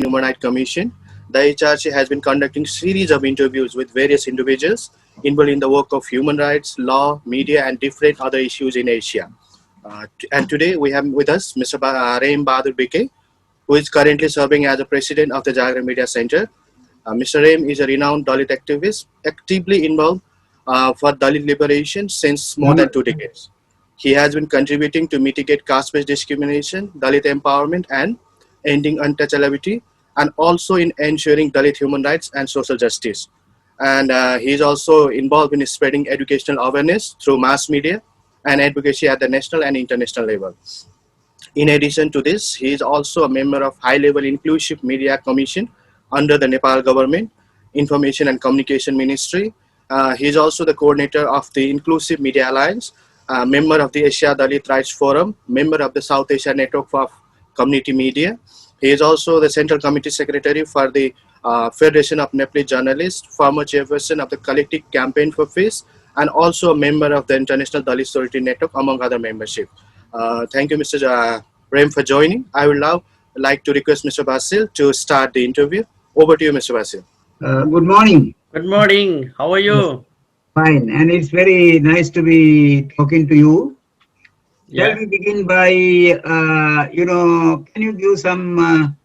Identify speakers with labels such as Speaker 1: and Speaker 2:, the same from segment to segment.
Speaker 1: Human Rights Commission. The HRC has been conducting series of interviews with various individuals involved in the work of human rights, law, media, and different other issues in Asia. And today we have with us Mr. Rahim Bahadur Bike, who is currently serving as the president of the Jagra Media Center. Mr. Rahim is a renowned Dalit activist, actively involved for Dalit liberation since more than 2 decades. He has been contributing to mitigate caste-based discrimination, Dalit empowerment, and ending untouchability, and also in ensuring Dalit human rights and social justice. And he is also involved in spreading educational awareness through mass media and advocacy at the national and international level. In addition to this, he is also a member of High-Level Inclusive Media Commission under the Nepal government, Information and Communication Ministry. He is also the coordinator of the Inclusive Media Alliance, member of the Asia Dalit Rights Forum, member of the South Asia Network of Community Media. He is also the Central Committee Secretary for the Federation of Nepalese Journalists, former chairperson of the Collective Campaign for Peace, and also a member of the International Dalit Solidarity Network, among other membership. Thank you, Mr. Rahim, for joining. I will now like to request Mr. Basil to start the interview. Over to you, Mr. Basil.
Speaker 2: Good morning.
Speaker 3: Good morning. How are you?
Speaker 2: Fine, and it's very nice to be talking to you.
Speaker 3: Yeah.
Speaker 2: Let me begin by, can you give some,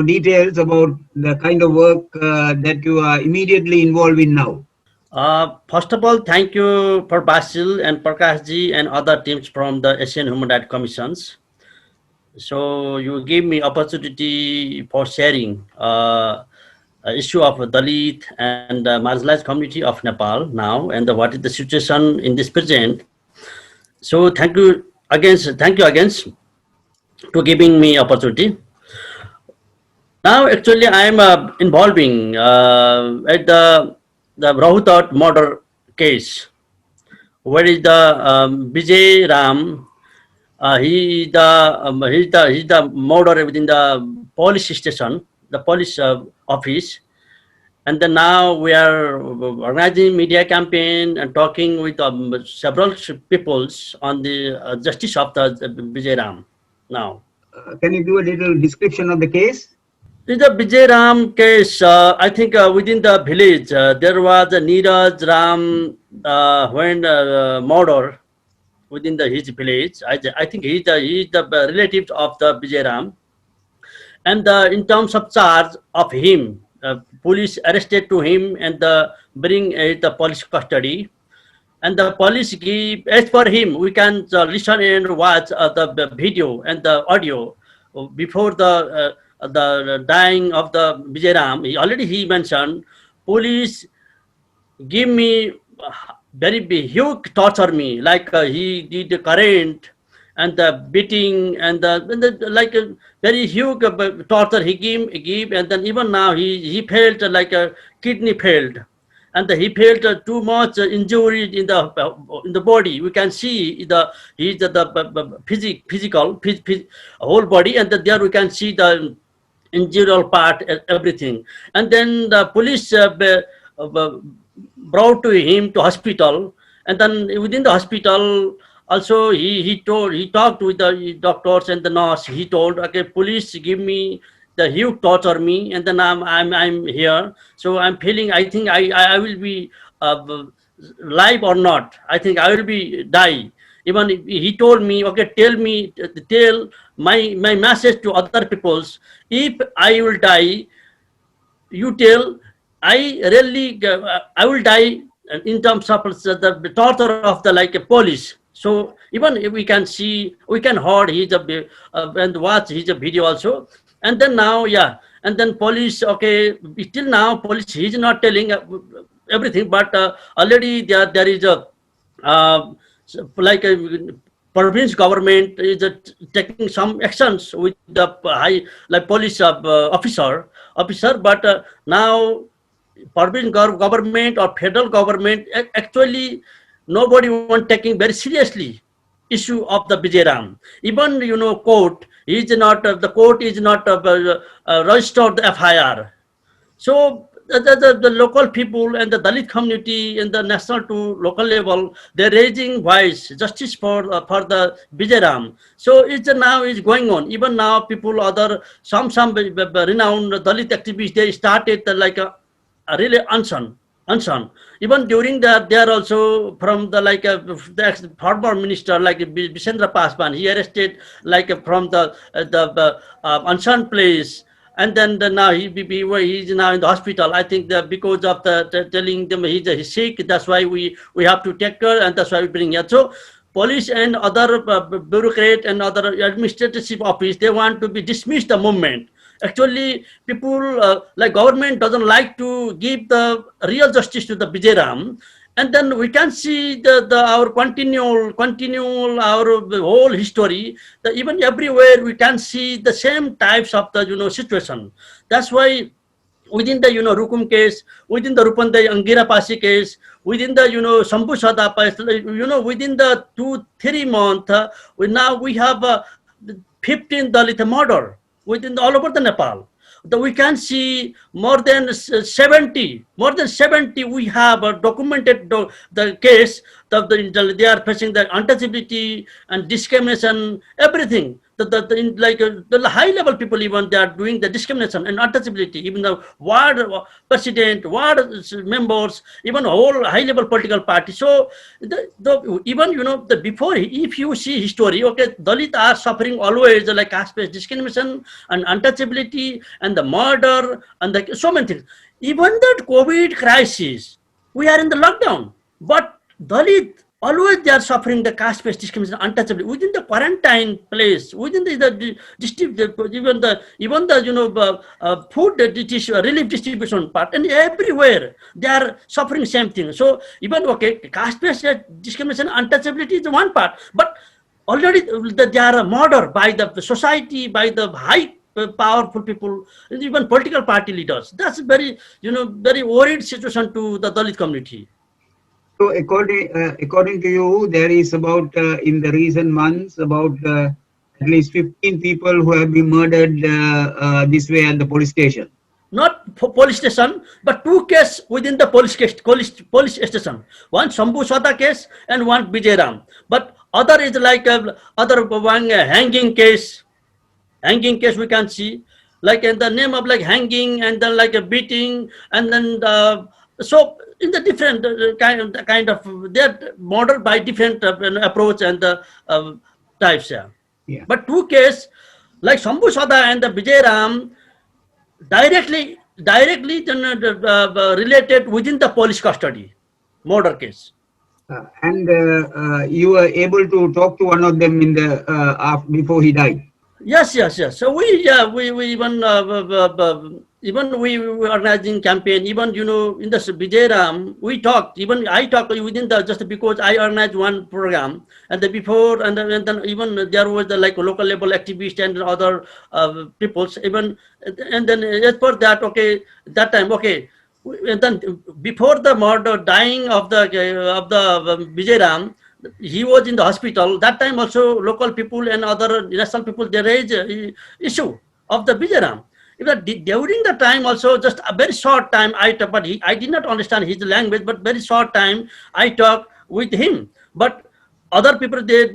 Speaker 2: details about the kind of work that you are immediately involved in now?
Speaker 3: First of all, thank you for Basil and Prakashji and other teams from the Asian Human Rights Commissions. So you gave me opportunity for sharing issue of Dalit and the marginalized community of Nepal now, and what is the situation in this present. So thank you again to giving me opportunity. Now actually I am involving at the Rahutat murder case, where is the Vijay Ram. He's the murderer within the police station, the police office, and then now we are organizing media campaign and talking with several peoples on the justice of the Vijay Ram. Now,
Speaker 2: Can you do a little description of the case?
Speaker 3: in the Vijay Ram case, I think within the village there was a Neeraj Ram when murder within his village. I think he's the relative of the Vijay Ram. And in terms of charge of him, police arrested to him and bring the police custody. And the police give, as for him, we can listen and watch the video and the audio before the dying of the Vijay Ram. He mentioned, police give me very huge torture me, like he did the current and the beating and the like very huge torture he give, and then even now he felt like a kidney failed, and he felt too much injury in the body. We can see the physical whole body, and there we can see the injural part, everything. And then the police brought to him to hospital, and then within the hospital also he talked with the doctors and the nurse. He told, okay, police give me the huge torture me, and then I'm here, so I'm feeling, I think I will be live or not, I think I will be die. Even he told me, okay, tell my message to other peoples, if I will die, you tell I really I will die in terms of the torture of the like a police. So even if we can see, we can heard his and watch his video also. And then now, yeah, and then police, okay, till now police, he's not telling everything, but already there is a like a province government is taking some actions with the high like police officer, but now province government or federal government actually nobody want taking very seriously issue of the Vijay Ram. Even court is not the court is not registered the FIR. So the local people and the Dalit community and the national to local level, they're raising voice, justice for the Bijaram. So it's now is going on. Even now, people, some renowned Dalit activists, they started like a really unson. Even during that, they are also from the like the former minister like Bishendra Paswan. He arrested like from the unson place, and then now he's now in the hospital. I think that because of the telling them he's sick, that's why we have to take care, and that's why we bring here. So police and other bureaucrat and other administrative office, they want to be dismiss the movement. Actually, people like government doesn't like to give the real justice to the Bijaram, and then we can see our continual our whole history. Even everywhere we can see the same types of the situation. That's why within the Rukum case, within the Rupandai Angira Pasi case, within the Sambhu Sada case, within the 2-3 months, we have 15 Dalit murder within all over the Nepal. We can see more than 70 we have documented the case that they are facing the untouchability and discrimination, everything. The high level people, even they are doing the discrimination and untouchability, even the ward president, ward members, even whole high level political party. So even before, if you see history, okay, Dalit are suffering always like caste-based discrimination and untouchability and the murder and so many things. Even that COVID crisis, we are in the lockdown, but Dalit always they are suffering the caste-based discrimination, untouchability within the quarantine place, within the even the food relief distribution part, and everywhere they are suffering same thing. So even okay, caste-based discrimination, untouchability is one part, but already they are murdered by the society, by the high powerful people, and even political party leaders. That's very very worried situation to the Dalit community.
Speaker 2: So according to you, there is about in the recent months about at least 15 people who have been murdered this way at the police station.
Speaker 3: Not police station, but 2 cases within the police station. One Sambhu Sada case and one Bijaram. But other is like other one hanging case. Hanging case we can see, like in the name of like hanging and then like a beating, and then so in the different kind of they're modeled by different approach and types.
Speaker 2: Yeah.
Speaker 3: But 2 cases like Sambhu Sada and the Bijaram directly related within the police custody murder case.
Speaker 2: And you were able to talk to one of them in the before he died.
Speaker 3: Yes. So we even we were organizing campaign. Even in the Bijaram, we talked. Even I talked within the just because I organized one program, and the before and then even there was the like local level activists and other peoples. Even and then as per that, okay, that time okay. And then before the murder, dying of the Bijaram, he was in the hospital. That time also local people and other national people, they raised issue of the Bijaram. During the time also, just a very short time I talked, but I did not understand his language, but very short time I talked with him. But other people, they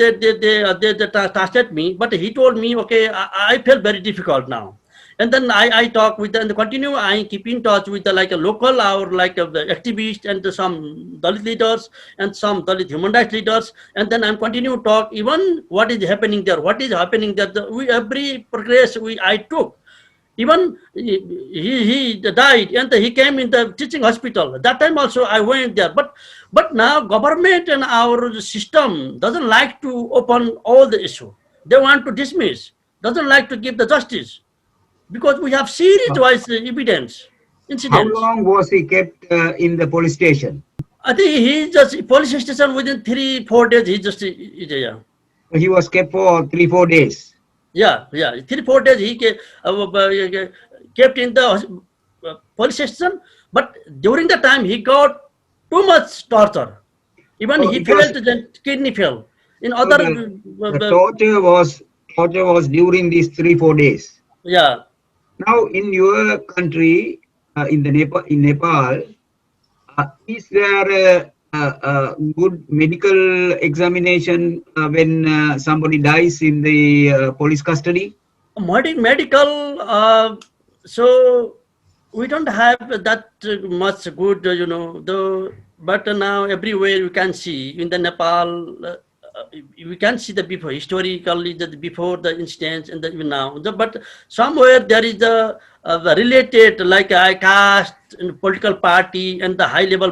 Speaker 3: trusted me, but he told me, okay, I felt very difficult now. And then I talk with and continue. I keep in touch with the like a local or like the activists and some Dalit leaders and some Dalit human rights leaders. And then I'm continue to talk even what is happening there. Every progress I took. Even he died and he came in the teaching hospital. That time also I went there. But now government and our system doesn't like to open all the issue. They want to dismiss. Doesn't like to give the justice. Because we have serious evidence, incidents.
Speaker 2: How long was he kept in the police station?
Speaker 3: I think he just police station within 3-4 days. He just
Speaker 2: He was kept for 3-4 days.
Speaker 3: Yeah. 3-4 days he kept in the police station. But during the time he got too much torture. Even he felt kidney fail. In other
Speaker 2: the torture was during these 3-4 days.
Speaker 3: Yeah.
Speaker 2: Now, in your country, in Nepal, is there a good medical examination when somebody dies in the police custody?
Speaker 3: Medical, so we don't have that much good, though, but now everywhere you can see in the Nepal, we can see the before, historically, the before the incidents and the, even now. But somewhere there is the related, like I caste and political party and the high level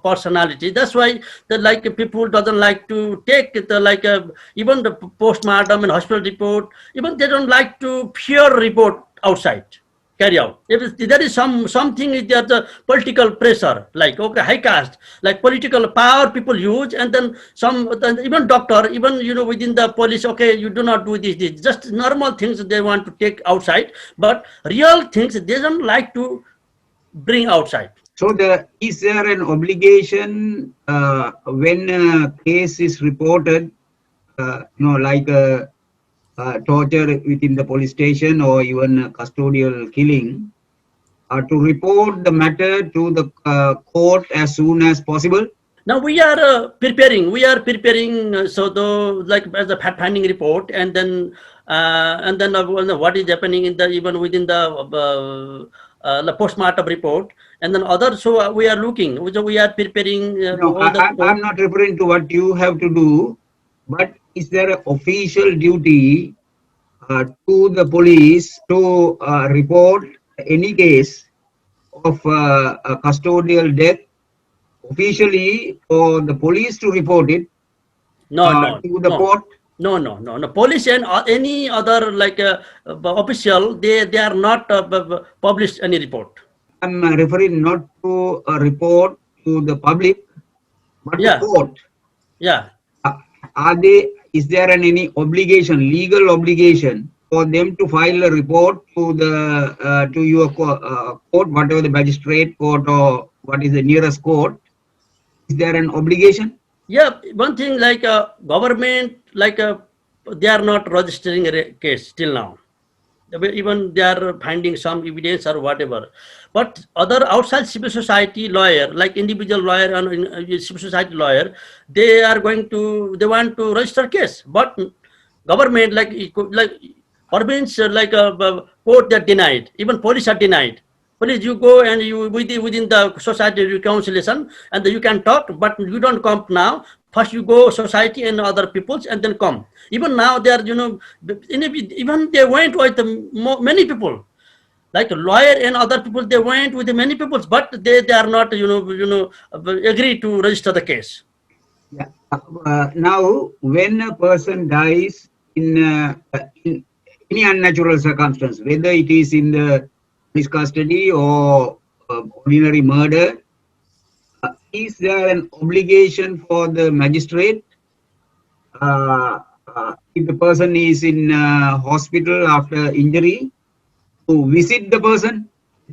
Speaker 3: personality. That's why the like people doesn't like to take the like even the postmortem and hospital report. Even they don't like to peer report outside carry out. If there is something is there the political pressure, like okay, high caste, like political power people use, and then even doctor, even within the police, okay, you do not do this, just normal things they want to take outside, but real things they don't like to bring outside.
Speaker 2: So is there an obligation when a case is reported, like torture within the police station or even custodial killing, to report the matter to the court as soon as possible?
Speaker 3: Now we are preparing. So the like as a fact finding report, and then what is happening in the even within the postmortem report, and then other. So we are looking. So we are preparing.
Speaker 2: No, I'm not referring to what you have to do, but is there an official duty to the police to report any case of a custodial death officially, for the police to report it to the court?
Speaker 3: No. Police and any other like official, they are not published any report.
Speaker 2: I'm referring not to a report to the public, but
Speaker 3: Yeah.
Speaker 2: the court.
Speaker 3: Yeah.
Speaker 2: Is there any obligation, legal obligation, for them to file a report to the to your court, whatever the magistrate court or what is the nearest court? Is there an obligation?
Speaker 3: Yeah, one thing like government, like they are not registering a case till now. Even they are finding some evidence or whatever. But other outside civil society lawyer, like individual lawyer and civil society lawyer, they want to register case. But government, like province, like court, they are denied. Even police are denied. Police, you go and you within the society reconciliation, and you can talk, but you don't come now. First you go society and other peoples, and then come. Even now they are, even they went with many people, like a lawyer and other people. They went with many people, but they are not, agree to register the case.
Speaker 2: Yeah. Now, when a person dies in any unnatural circumstance, whether it is in the police custody or ordinary murder, is there an obligation for the magistrate, if the person is in hospital after injury, to visit the person?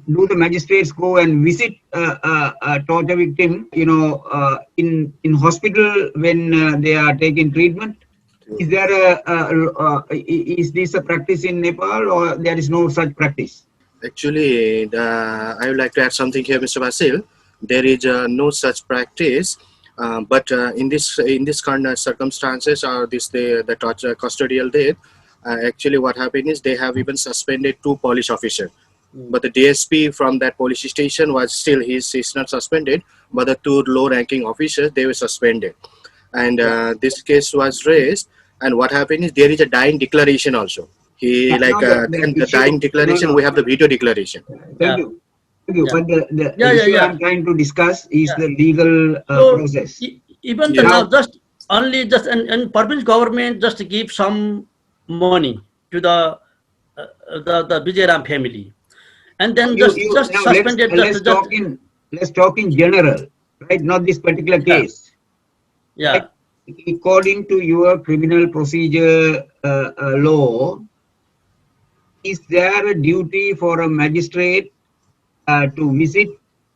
Speaker 2: Do the magistrates go and visit a torture victim, in hospital when they are taking treatment? Is there is this a practice in Nepal, or there is no such practice?
Speaker 1: Actually, I would like to add something here, Mr. Basil. There is no such practice, but in this kind of circumstances, or the torture custodial death, actually what happened is they have even suspended 2 police officers. But the DSP from that police station was still he's not suspended, but the 2 low-ranking officers, they were suspended, and this case was raised. And what happened is there is a dying declaration also. The dying declaration. We have the veto declaration.
Speaker 2: Thank you.
Speaker 3: Yeah.
Speaker 2: But the issue I'm trying to discuss is the legal process.
Speaker 3: Even now, just and province government just give some money to the Vijay Ram family, and then just suspended.
Speaker 2: Let's talk in general, right? Not this particular case.
Speaker 3: Yeah.
Speaker 2: Right? According to your criminal procedure law, is there a duty for a magistrate to visit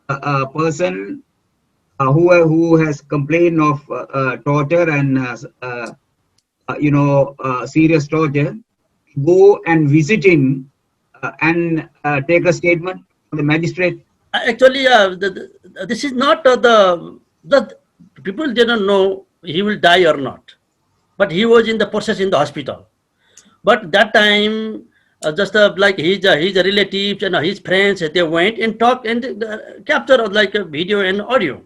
Speaker 2: a person who has complained of torture and serious torture, go and visit him and take a statement from the magistrate?
Speaker 3: Actually, this is not the people didn't know he will die or not, but he was in the process in the hospital. But that time, just like his relatives and his friends, they went and talked and captured like a video and audio.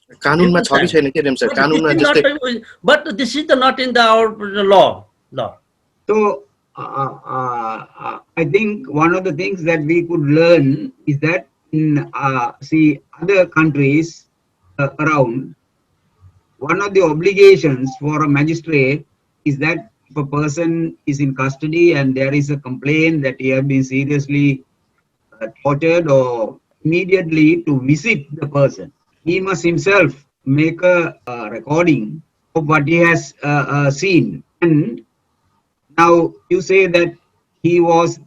Speaker 3: You
Speaker 1: कानुनमा छ कि
Speaker 3: understand?
Speaker 1: छैन के रेम sir
Speaker 3: But this
Speaker 1: कानुनमा
Speaker 3: is not,
Speaker 1: जस्तै
Speaker 3: but this is not in the our law. Law.
Speaker 2: So I think one of the things that we could learn is that in see other countries around, one of the obligations for a magistrate is that if a person is in custody and there is a complaint that he has been seriously tortured, or immediately to visit the person, he must himself make a recording of what he has seen. And now you say that he was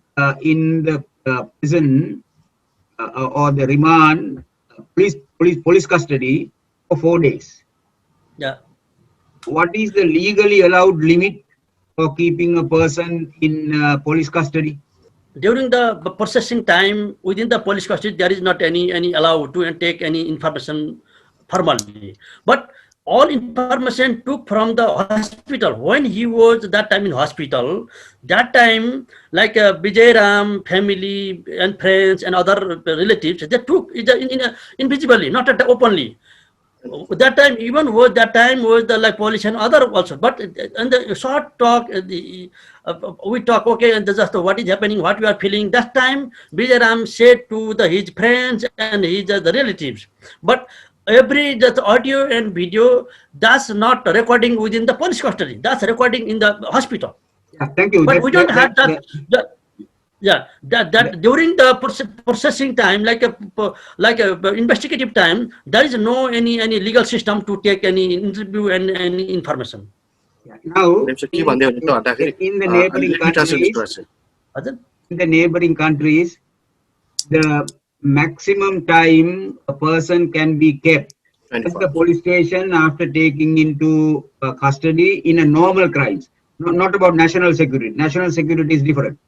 Speaker 2: in the prison or the remand police custody for 4 days.
Speaker 3: Yeah.
Speaker 2: What is the legally allowed limit for keeping a person in police custody?
Speaker 3: During the processing time within the police custody, there is not any allowed to take any information formally. But all information took from the hospital when he was that time in hospital. That time, like Vijay Ram family and friends and other relatives, they took it invisibly, not openly. That time even was the like police and other also, but in the short talk we talk, okay, and just what is happening, what we are feeling. That time Vijay Ram said to his friends and his the relatives, but every just audio and video, that's not recording within the police custody, that's recording in the hospital.
Speaker 2: Yeah, thank you.
Speaker 3: But we don't have that during the processing time, like a investigative time, there is no any legal system to take any interview and any information.
Speaker 2: Now,
Speaker 1: रेम sir के भन्दै हो नि त भन्दाखेरि
Speaker 2: in the neighboring
Speaker 1: let me translate this
Speaker 2: countries,
Speaker 1: question.
Speaker 3: Ajit?
Speaker 2: in the neighboring countries, the maximum time a person can be kept at
Speaker 1: 24
Speaker 2: the police station after taking into custody in a normal crimes, not about national security. National security is different.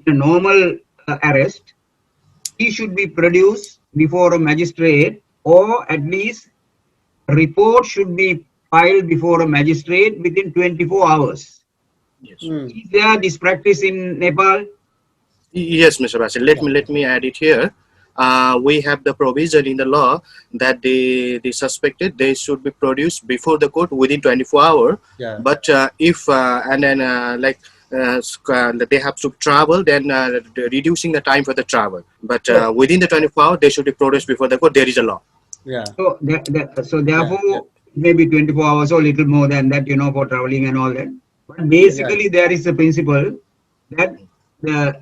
Speaker 2: In a normal arrest, he should be produced before a magistrate, or at least a report should be filed before a magistrate within 24 hours.
Speaker 1: Yes.
Speaker 2: Is there this practice in Nepal?
Speaker 1: Yes, Mr. Basil. Let me add it here. We have the provision in the law that the suspected, they should be produced before the court within 24 hours.
Speaker 3: Yeah.
Speaker 1: But if and then they have to travel, then reducing the time for the travel. But within the 24 hours, they should be produced before the court. There is a law.
Speaker 3: Yeah.
Speaker 2: So, therefore, maybe 24 hours or little more than that, for traveling and all that. But basically, there is a principle that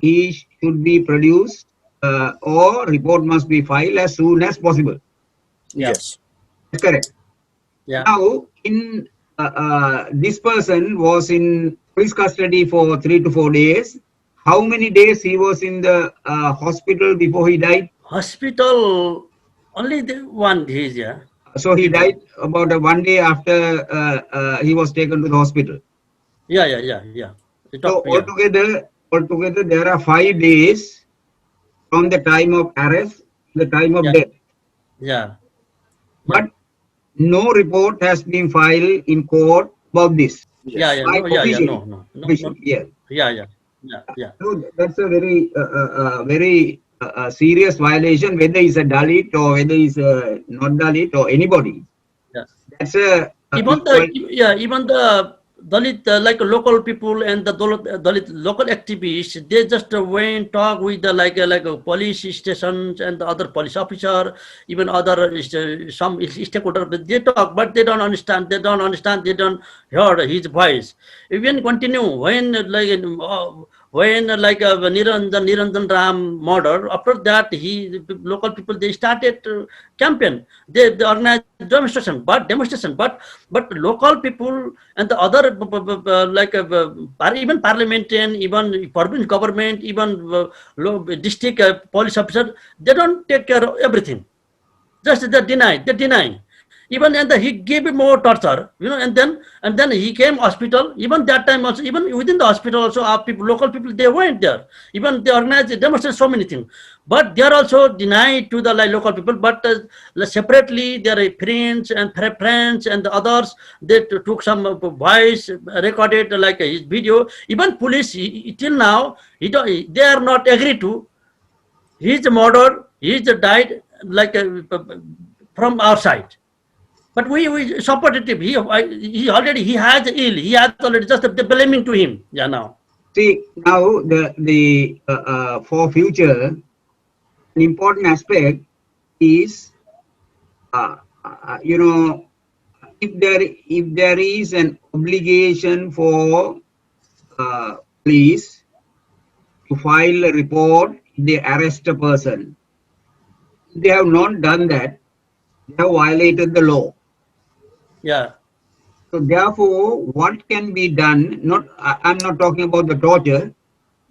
Speaker 2: he should be produced or report must be filed as soon as possible.
Speaker 1: Yes.
Speaker 2: That's correct.
Speaker 3: Yeah.
Speaker 2: Now, in this person was in police custody for 3 to 4 days. How many days he was in the hospital before he died?
Speaker 3: Hospital only the 1 day. Yeah.
Speaker 2: So he died about 1 day after he was taken to the hospital.
Speaker 3: Yeah.
Speaker 2: So altogether, there are 5 days from the time of arrest to the time of death.
Speaker 3: Yeah.
Speaker 2: But no report has been filed in court about this.
Speaker 3: Yeah.
Speaker 1: Yes.
Speaker 3: No.
Speaker 2: Yeah.
Speaker 3: Yeah.
Speaker 2: So that's a very serious violation, whether it's a Dalit or whether it's not Dalit or anybody.
Speaker 3: Yeah.
Speaker 2: That's a
Speaker 3: Even the Dalit, like local people and the Dalit local activists, they just went talk with the like police stations and the other police officer, even other some stakeholder. They talk, but they don't understand. They don't hear his voice. Even continue when Niranjan Ram murder. After that, local people, they started campaign. They organized demonstration, but local people and the other even parliamentarian, even provincial government, even district police officer, they don't take care of everything. Just they deny. Even and he gave him more torture, and then he came hospital. Even that time also, even within the hospital also, our people, local people, they went there. Even they organized, demonstrated so many things. but they are also denied to the local people. But separately, their friends and friends and the others, they took some voice, recorded his video. Even police till now, they are not agree to. He is murdered. He is died from our side. But we supported him. He has ill. He has already just the blaming to him. Yeah, now.
Speaker 2: See, now the for future, an important aspect is, if there is an obligation for police to file a report, they arrest a person. They have not done that. They have violated the law.
Speaker 3: Yeah.
Speaker 2: So therefore, what can be done? I'm not talking about the torture.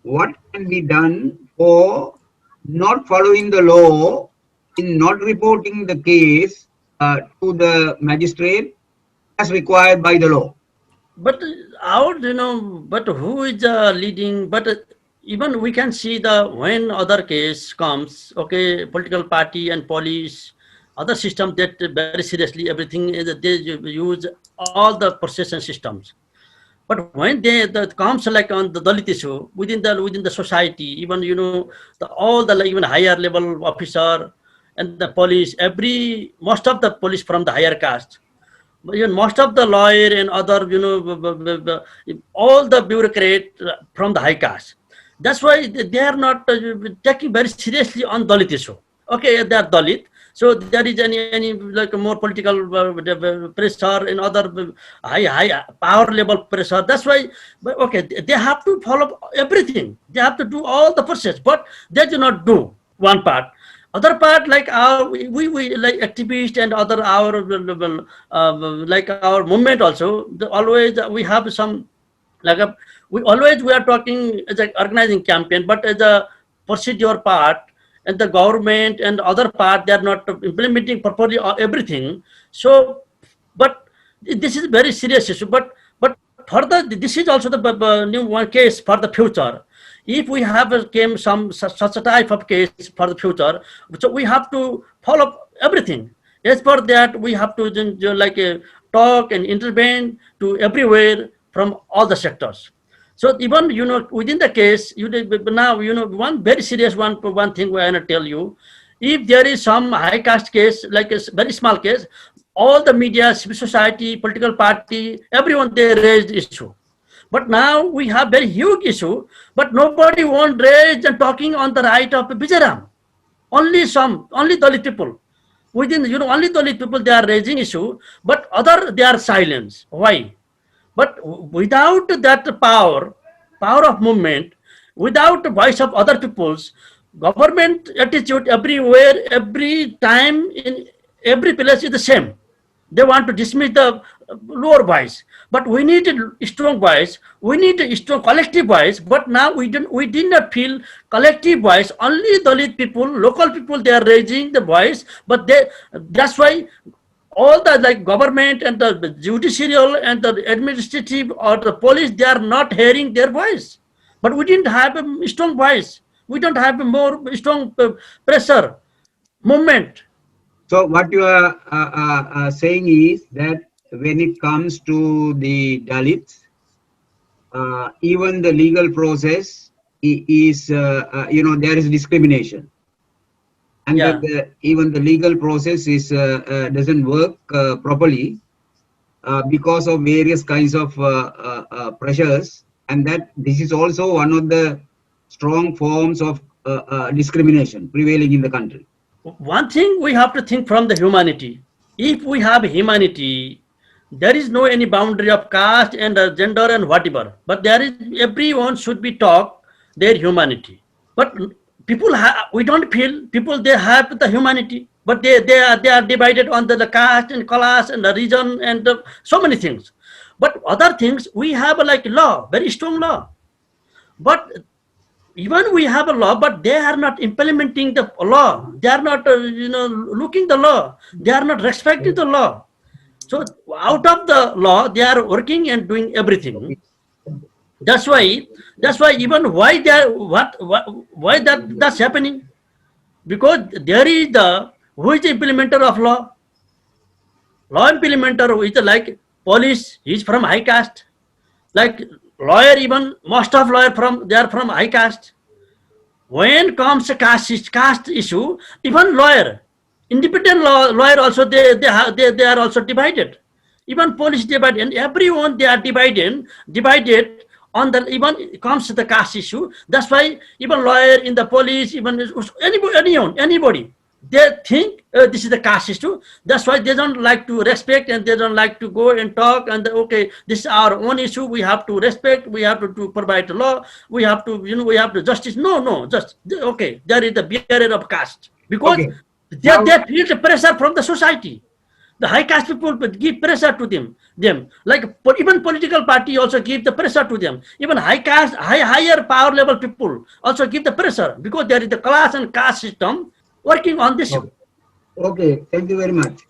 Speaker 2: What can be done for not following the law, in not reporting the case to the magistrate as required by the law?
Speaker 3: But but who is leading? But even we can see when other case comes, okay, political party and police, other system that very seriously everything they use all the procession systems. But when that comes on the Dalit issue within the society, even all the even higher level officer and the police, most of the police from the higher caste, even most of the lawyer and other all the bureaucrat from the high caste. That's why they are not taking very seriously on Dalit issue. Okay, they are Dalit. So there is any more political pressure and other high power level pressure. That's why, okay, they have to follow everything. They have to do all the process, but they do not do one part. Other part, like we like activists and other our like our movement also. Always we have some we are talking as an organizing campaign, but as a procedure part, and the government and other part, they are not implementing properly everything. So, but this is very serious issue. But further, this is also the new one case for the future. If we have such a type of case for the future, so we have to follow everything. As per that, we have to talk and intervene to everywhere from all the sectors. So even within the case, now one very serious one thing I want to tell you. If there is some high caste case, like a very small case, all the media, civil society, political party, everyone they raised issue. But now we have very huge issue, but nobody won't raise and talking on the right of Bijaram. Only Dalit people. Within only Dalit people they are raising issue, but other they are silent. Why? But without that power of movement, without the voice of other peoples, government attitude everywhere, every time, in every place is the same. They want to dismiss the lower voice. But we need a strong voice. We need a strong collective voice. But now we did not feel collective voice. Only Dalit people, local people, they are raising the voice. But that's why all the government and the judicial and the administrative or the police, they are not hearing their voice. But we didn't have a strong voice. We don't have a more strong pressure movement.
Speaker 2: So what you are saying is that when it comes to the Dalits, even the legal process is, there is discrimination. And even the legal process is doesn't work properly because of various kinds of pressures, and that this is also one of the strong forms of discrimination prevailing in the country.
Speaker 3: One thing we have to think from the humanity. If we have humanity, there is no any boundary of caste and gender and whatever. But there is, everyone should be taught their humanity. But we don't feel people they have the humanity, but they are divided on the caste and class and the region and so many things. But other things we have law, very strong law. But even we have a law, but they are not implementing the law. They are not looking the law. They are not respecting the law. So out of the law, they are working and doing everything. That's why even why that's happening. because there is the who is the implementer of law. Law implementer is like police. He is from high caste. Like lawyer, even most of lawyer they are from high caste. When comes a caste issue, even lawyer, independent lawyer also they are also divided. Even police divided, and everyone they are divided on the even comes to the caste issue. That's why even lawyer in the police, even anybody, they think this is the caste issue. That's why they don't like to respect and they don't like to go and talk and okay, this is our own issue. We have to respect. We have to provide the law. We have to we have to justice. No, just okay. There is the barrier of caste because
Speaker 2: Okay.
Speaker 3: they feel the pressure from the society. The high caste people give pressure to them. Like even political party also give the pressure to them. Even high caste, higher power level people also give the pressure because there is the class and caste system working on this.
Speaker 2: Okay. Thank you very much.